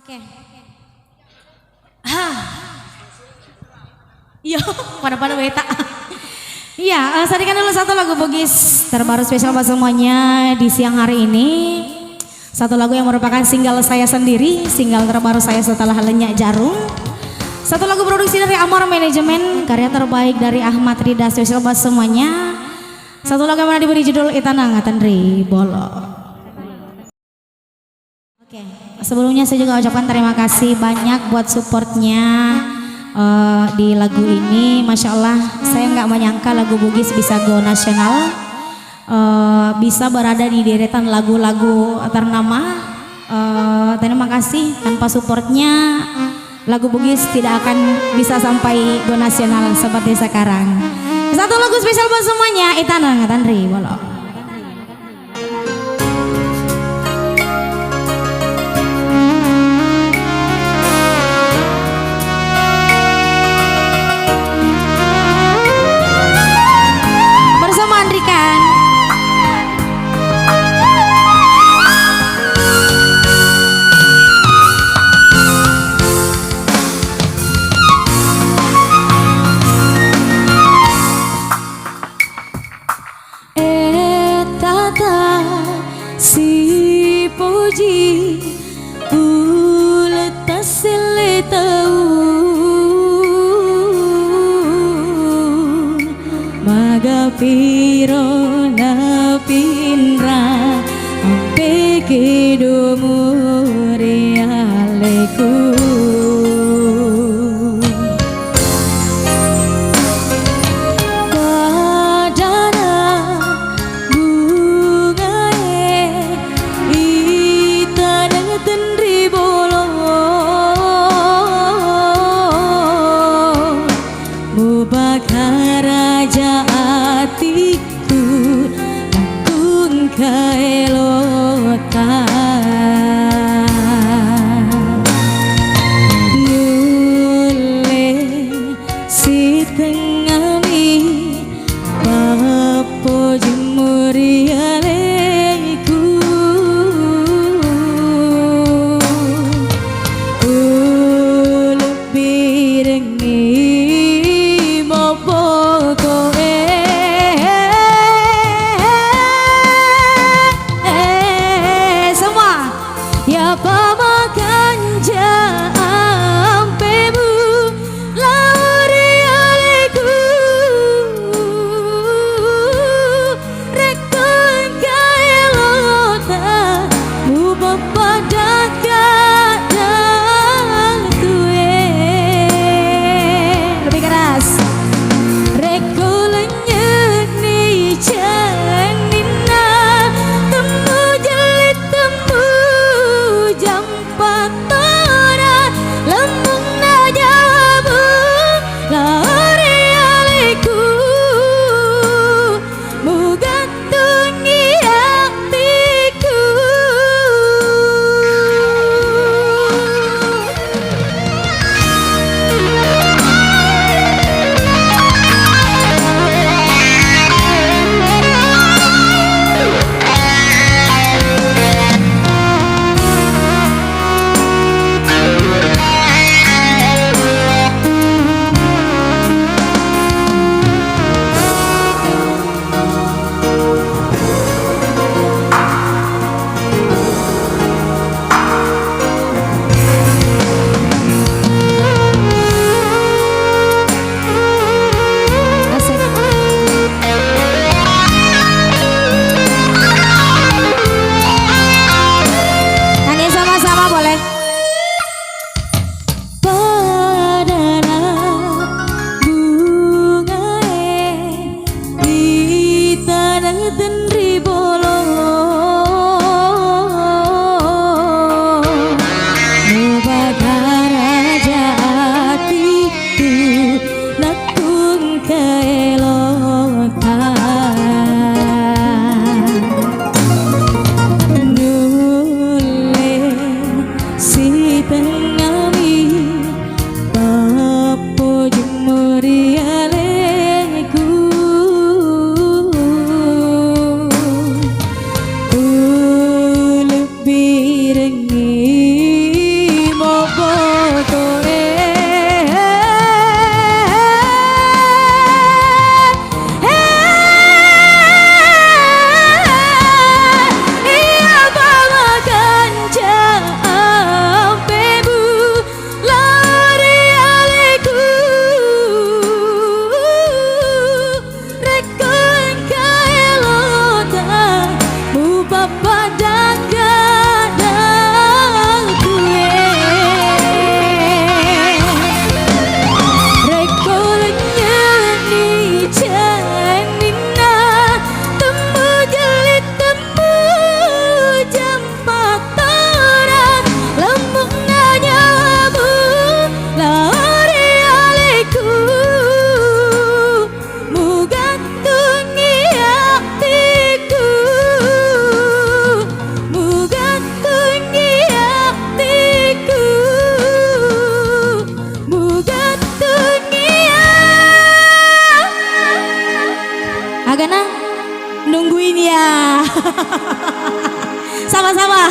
Oke. Hah. Iya, pada-pada weta. Iya, saksikan dulu satu lagu Bugis terbaru spesial buat semuanya di siang hari ini. Satu lagu yang merupakan single saya sendiri, single terbaru saya setelah Lenyak Jarum. Satu lagu produksi dari Amor Manajemen, karya terbaik dari Ahmad Rida, spesial buat semuanya. Satu lagu yang mana diberi judul Itanang Tandri Bolo. Oke, sebelumnya saya juga ucapkan terima kasih banyak buat supportnya di lagu ini. Masya Allah, saya nggak menyangka lagu Bugis bisa go nasional, bisa berada di deretan lagu-lagu ternama. Terima kasih, tanpa supportnya lagu Bugis tidak akan bisa sampai go nasional seperti sekarang. Satu lagu spesial buat semuanya, Itanang Tandri Bolo. Si puji ulet tasile taun maga piro na pinra ampe kedomu realeku raja hatiku langsung keelotan nule si tengami papo jemuri aleku lebih rengi ya. Sama-sama.